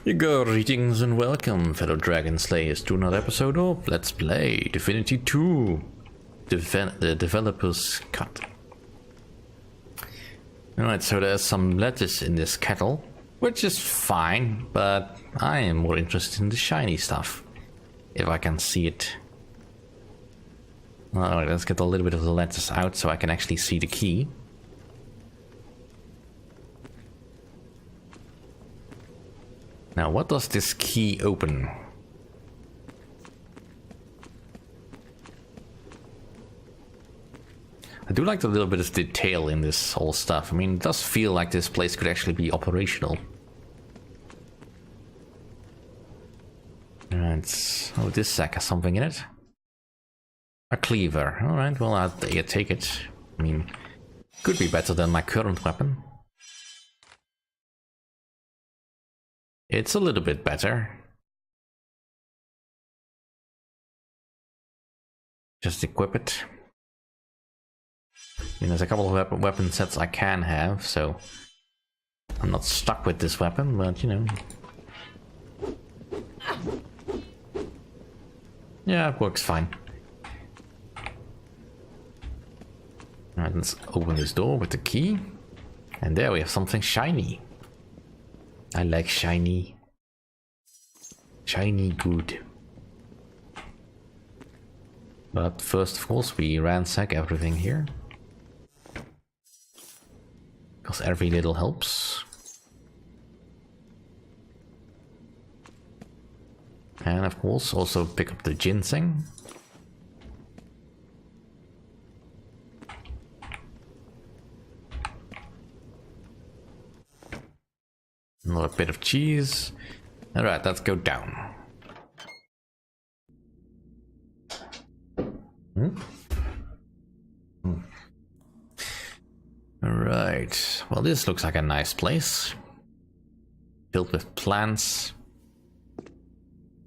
Greetings and welcome, fellow Dragon Slayers, to another episode of Let's Play Divinity 2, the developer's cut. Alright, so there's some lettuce in this kettle, which is fine, but I am more interested in the shiny stuff, if I can see it. Alright, let's get a little bit of the lettuce out so I can actually see the key. Now, what does this key open? I do like the little bit of detail in this whole stuff. I mean, it does feel like this place could actually be operational. Alright, oh, this sack has something in it. A cleaver. Alright, well, I'll take it. I mean, could be better than my current weapon. It's a little bit better. Just equip it. I mean, there's a couple of weapon sets I can have, so I'm not stuck with this weapon, but you know. Yeah, it works fine. Alright, let's open this door with the key. And there we have something shiny. I like shiny. Shiny good. But first, of course, we ransack everything here. Because every little helps. And of course, also pick up the ginseng. Another bit of cheese. Alright, let's go down. Alright, well, this looks like a nice place. Filled with plants.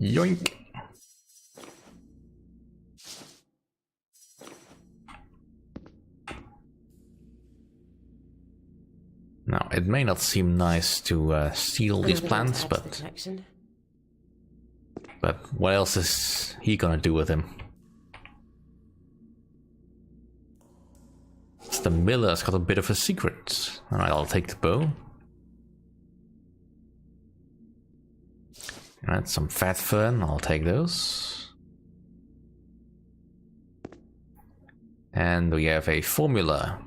Yoink! Now, it may not seem nice to steal these plants, but what else is he gonna do with them? It's the miller's got a bit of a secret. Alright, I'll take the bow. Alright, some fat fern, I'll take those. And we have a formula.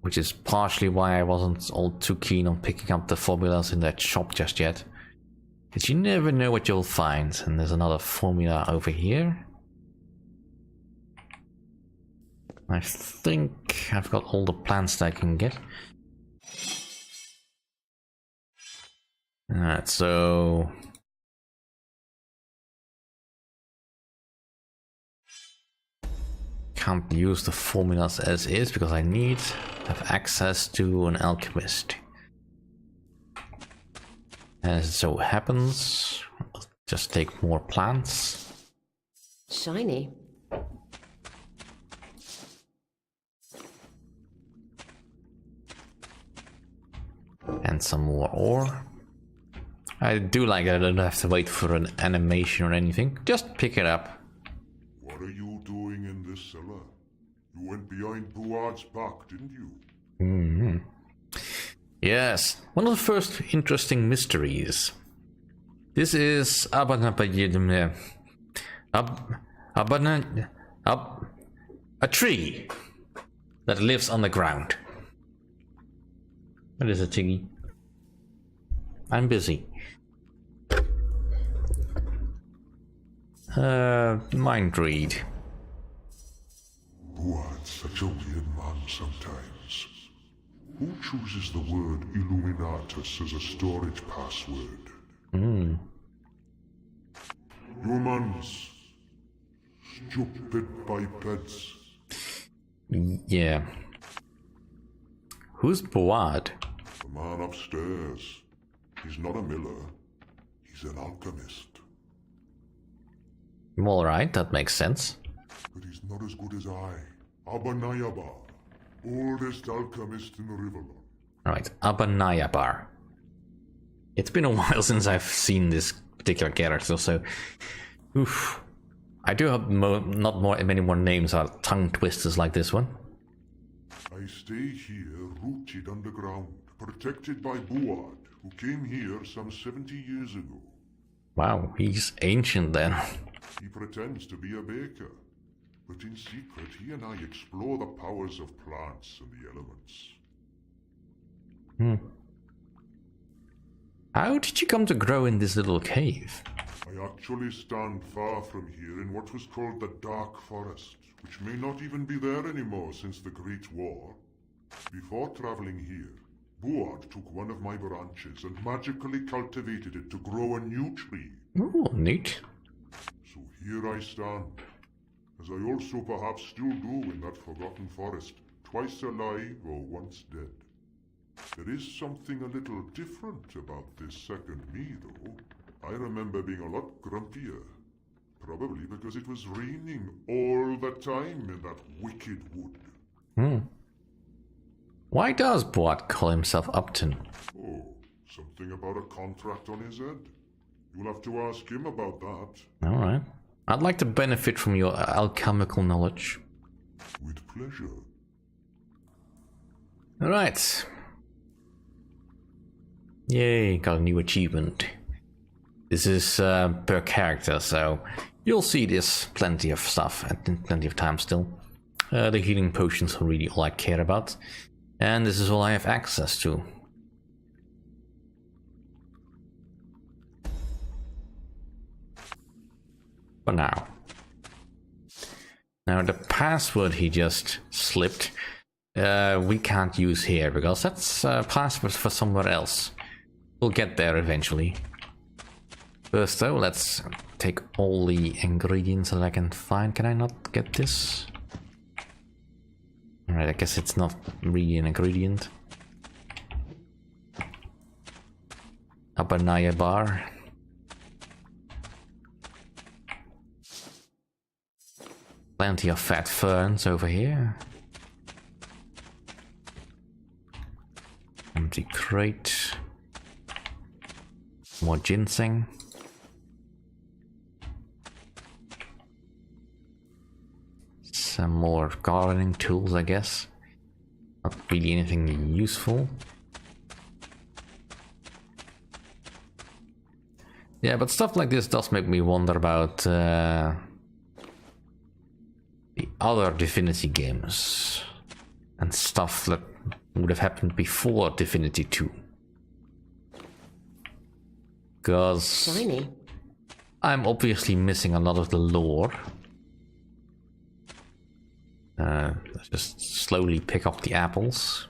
Which is partially why I wasn't all too keen on picking up the formulas in that shop just yet. Because you never know what you'll find. And there's another formula over here. I think I've got all the plants that I can get. Alright, so... Can't use the formulas as is because I need to have access to an alchemist. As it so happens, I'll just take more plants. Shiny. And some more ore. I do like that I don't have to wait for an animation or anything. Just pick it up. What are you doing in this cellar? You went behind Buard's back, didn't you? Mm-hmm. Yes, one of the first interesting mysteries. This is Abanayabar, a tree that lives underground. What is it, Tiggy? I'm busy. Mind read. Buard's such a weird man sometimes. Who chooses the word Illuminatus as a storage password? Humans. Stupid bipeds. Yeah. Who's Buard? The man upstairs. He's not a miller. He's an alchemist. Alright, that makes sense. But he's not as good as I. Abanayabar. Oldest alchemist in Riverland. Alright, Abanayabar. It's been a while since I've seen this particular character, so... Oof. I do hope many more names are tongue twisters like this one. I stay here, rooted underground, protected by Buad, who came here some 70 years ago. Wow, he's ancient then. He pretends to be a baker, but in secret he and I explore the powers of plants and the elements. How did you come to grow in this little cave? I actually stand far from here in what was called the Dark Forest, which may not even be there anymore since the Great War. Before traveling here, Buad took one of my branches and magically cultivated it to grow a new tree. Oh, neat. So here I stand, as I also perhaps still do in that forgotten forest, twice alive or once dead. There is something a little different about this second me, though. I remember being a lot grumpier. Probably because it was raining all the time in that wicked wood. Why does Boat call himself Upton? Oh, something about a contract on his head. You'll have to ask him about that. Alright. I'd like to benefit from your alchemical knowledge. With pleasure. Alright. Yay, got a new achievement. This is per character, so you'll see this plenty of stuff and plenty of time still. The healing potions are really all I care about. And this is all I have access to. For now. Now the password he just slipped, we can't use here because that's a password for somewhere else. We'll get there eventually. First though, let's take all the ingredients that I can find. Can I not get this? Alright, I guess it's not really an ingredient. Abanayabar. Plenty of fat ferns over here. Empty crate. More ginseng. Some more gardening tools, I guess. Not really anything useful. Yeah, but stuff like this does make me wonder about the other Divinity games. And stuff that would have happened before Divinity 2. Because Shiny. I'm obviously missing a lot of the lore. Let's just slowly pick up the apples.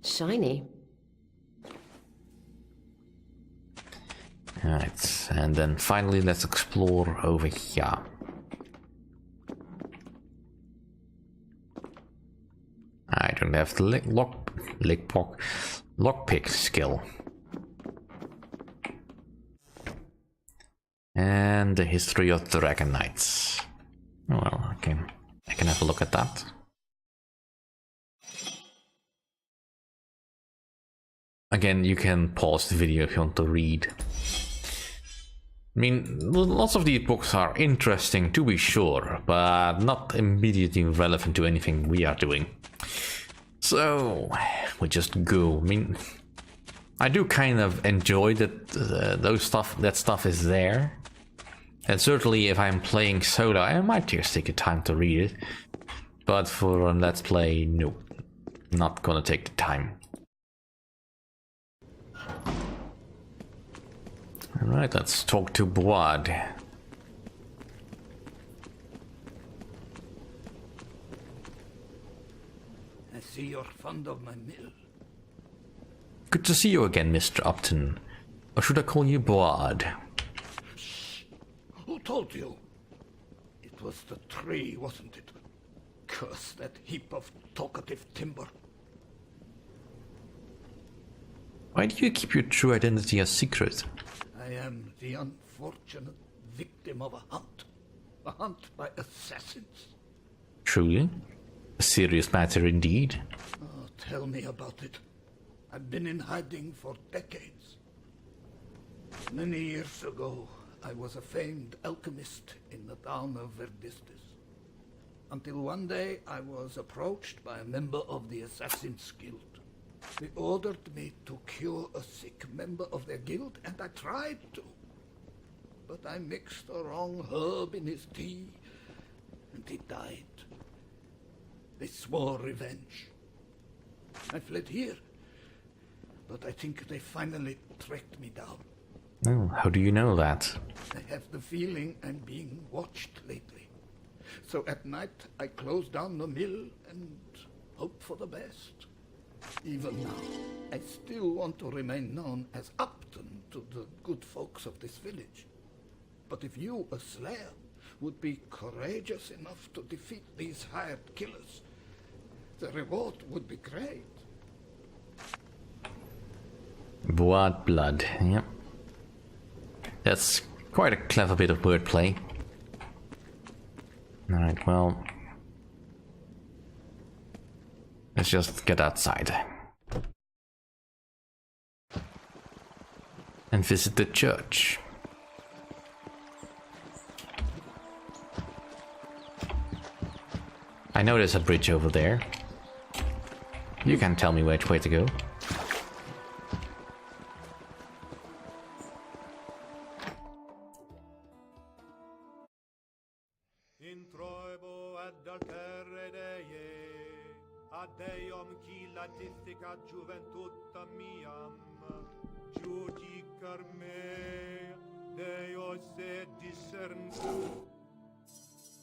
Shiny. Alright, and then finally let's explore over here. I don't have the lockpick skill. And the history of the Dragon Knights. Oh, well, okay. I can have a look at that. Again, you can pause the video if you want to read. I mean, lots of these books are interesting to be sure, but not immediately relevant to anything we are doing. So, we just go. I mean, I do kind of enjoy that that stuff is there. And certainly if I'm playing solo, I might just take the time to read it. But for a Let's Play, no. Not gonna take the time. Alright, let's talk to Boad. I see you're fond of my mill. Good to see you again, Mr. Upton. Or should I call you Boad? Shh! Who told you? It was the tree, wasn't it? Curse that heap of talkative timber. Why do you keep your true identity a secret? I am the unfortunate victim of a hunt. A hunt by assassins. Truly? A serious matter indeed. Oh, tell me about it. I've been in hiding for decades. Many years ago, I was a famed alchemist in the town of Verdistis. Until one day, I was approached by a member of the Assassin's Guild. They ordered me to cure a sick member of their guild, and I tried to. But I mixed the wrong herb in his tea, and he died. They swore revenge. I fled here, but I think they finally tracked me down. Oh, how do you know that? I have the feeling I'm being watched lately. So at night I close down the mill and hope for the best. Even now, I still want to remain known as Upton to the good folks of this village. But if you, a slayer, would be courageous enough to defeat these hired killers, the reward would be great. Blood, yep. That's quite a clever bit of wordplay. Alright, well... let's just get outside. And visit the church. I know there's a bridge over there. You can tell me which way to go.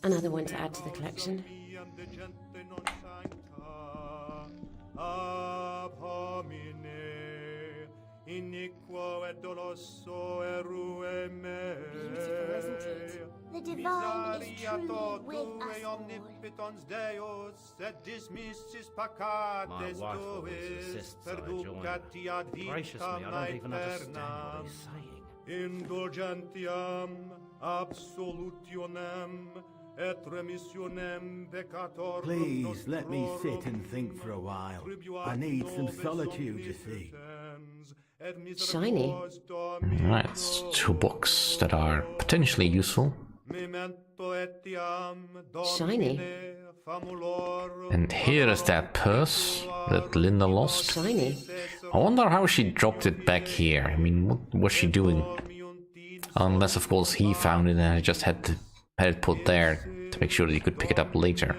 Another one to add to the collection. Beautiful, isn't it? The divine is truly with us all. My wife always insists I join. Gracious me, I don't even understand what he's saying. Indulgentiam absolutionem et remissionem peccator. Please let me sit and think for a while. I need some solitude, you see. Shiny. Right, it's 2 books that are potentially useful. Shiny. And here is that purse that Linda lost. Shiny. I wonder how she dropped it back here. I mean, what was she doing? Unless, of course, he found it and just had it put there to make sure that he could pick it up later.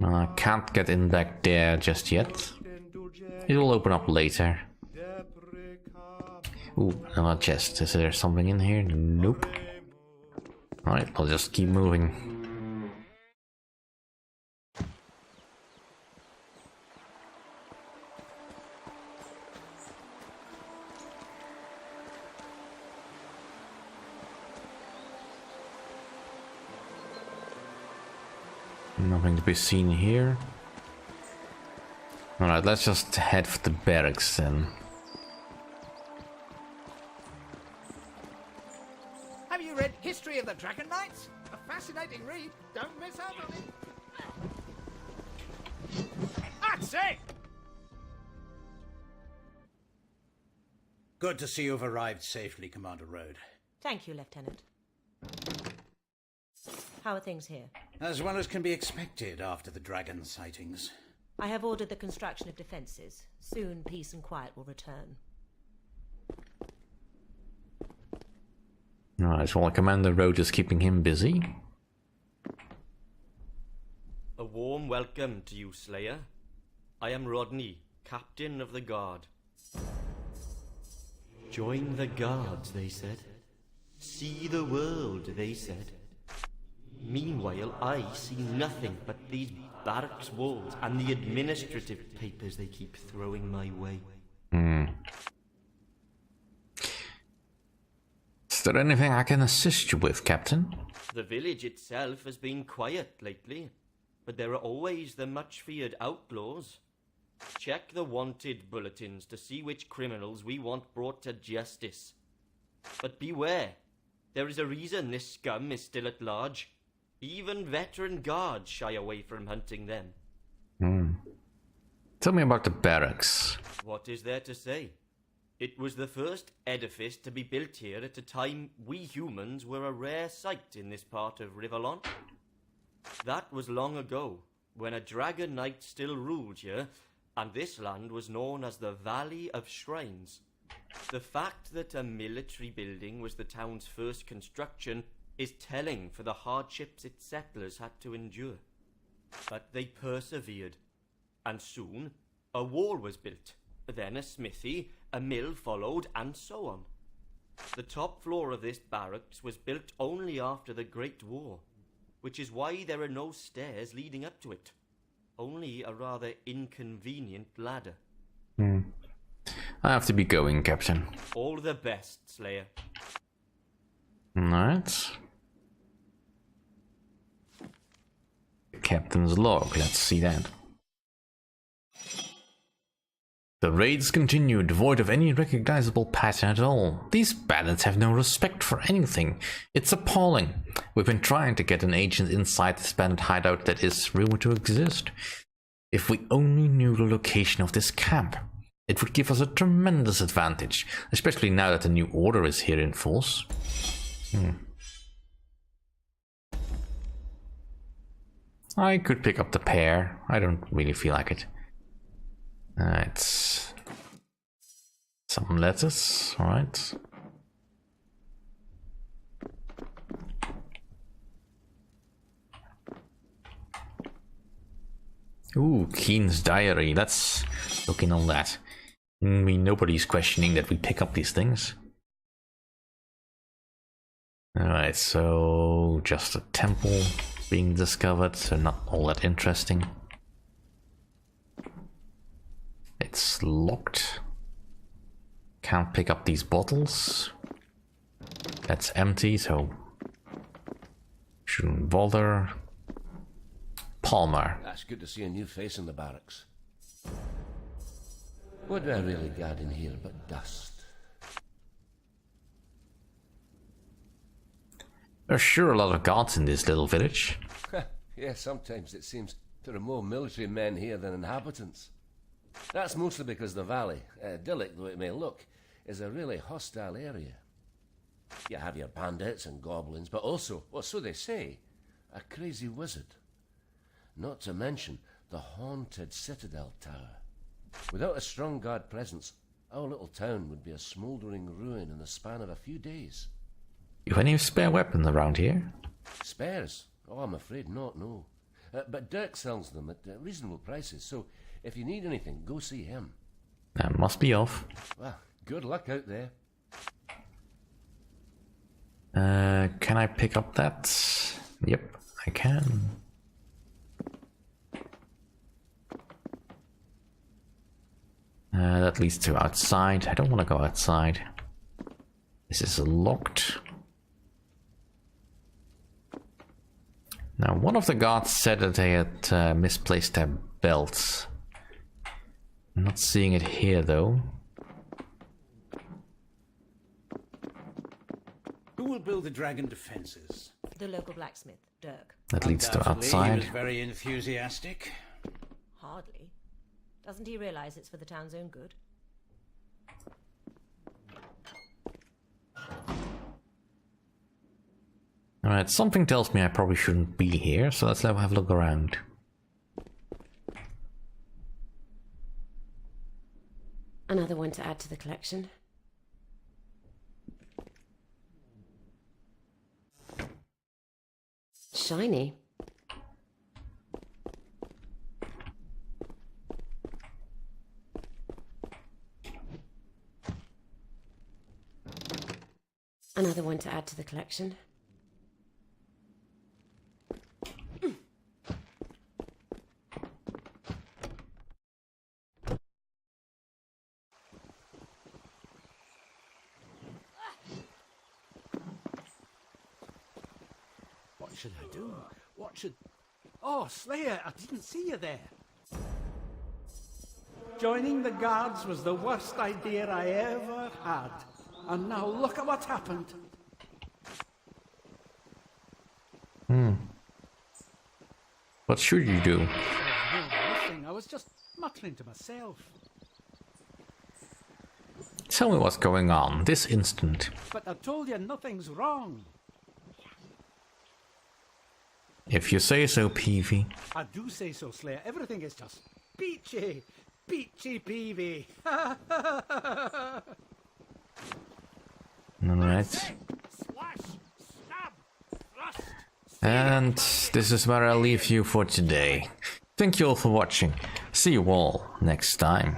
I can't get in back there just yet. It will open up later. Ooh, another chest. Is there something in here? Nope. Alright, I'll just keep moving. Nothing to be seen here. Alright, let's just head for the barracks then. Have you read History of the Dragon Knights? A fascinating read. Don't miss out on it. That's it! Good to see you've arrived safely, Commander Road. Thank you, Lieutenant. How are things here? As well as can be expected after the dragon sightings. I have ordered the construction of defences. Soon peace and quiet will return. Alright, well, Commander Road is keeping him busy. A warm welcome to you, Slayer. I am Rodney, Captain of the Guard. Join the Guards, they said. See the world, they said. Meanwhile, I see nothing but these barracks walls and the administrative papers they keep throwing my way. Is there anything I can assist you with, Captain? The village itself has been quiet lately, but there are always the much-feared outlaws. Check the wanted bulletins to see which criminals we want brought to justice. But beware, There is a reason this scum is still at large. Even veteran guards shy away from hunting them. Tell me about the barracks. What is there to say? It was the first edifice to be built here at a time we humans were a rare sight in this part of Rivellon. That was long ago, when a dragon knight still ruled here, and this land was known as the Valley of Shrines. The fact that a military building was the town's first construction is telling for the hardships its settlers had to endure. But they persevered, and soon a wall was built, then a smithy, a mill followed, and so on. The top floor of this barracks was built only after the Great War, which is why there are no stairs leading up to it, only a rather inconvenient ladder. I have to be going, Captain. All the best, Slayer. Alright. Captain's log, let's see that. The raids continue, devoid of any recognizable pattern at all. These bandits have no respect for anything. It's appalling. We've been trying to get an agent inside this bandit hideout that is rumored to exist. If we only knew the location of this camp, it would give us a tremendous advantage, especially now that the new order is here in force. I could pick up the pair. I don't really feel like it. It's some letters, alright. Ooh, Keen's diary. Let's look in on that. Nobody's questioning that we pick up these things. Alright, so just a temple being discovered, so not all that interesting. It's locked. Can't pick up these bottles. That's empty, so shouldn't bother. Palmer. That's good to see a new face in the barracks. What do I really got in here but dust? There's sure a lot of guards in this little village. Yeah, sometimes it seems there are more military men here than inhabitants. That's mostly because the valley, idyllic though it may look, is a really hostile area. You have your bandits and goblins, but also, well, so they say, a crazy wizard. Not to mention the haunted Citadel Tower. Without a strong guard presence, our little town would be a smouldering ruin in the span of a few days. You have any spare weapons around here? Spares? Oh, I'm afraid not, no. But Dirk sells them at reasonable prices, so if you need anything, go see him. That must be off. Well, good luck out there. Can I pick up that? Yep, I can. That leads to outside. I don't want to go outside. This is locked. Now, one of the guards said that they had misplaced their belts. I'm not seeing it here, though. Who will build the dragon defenses? The local blacksmith, Dirk. That leads to Undoubtedly, outside. He was very enthusiastic. Hardly. Doesn't he realize it's for the town's own good? Alright, something tells me I probably shouldn't be here, so let's have a look around. Another one to add to the collection. Shiny. Another one to add to the collection. What should I do? What should... Oh, Slayer, I didn't see you there. Joining the guards was the worst idea I ever had. And now look at what happened. What should you do? Nothing. I was just muttering to myself. Tell me what's going on this instant. But I told you nothing's wrong. If you say so, Peavy. I do say so, Slayer. Everything is just peachy. Peachy Peavy. Alright. And this is where I'll leave you for today. Thank you all for watching. See you all next time.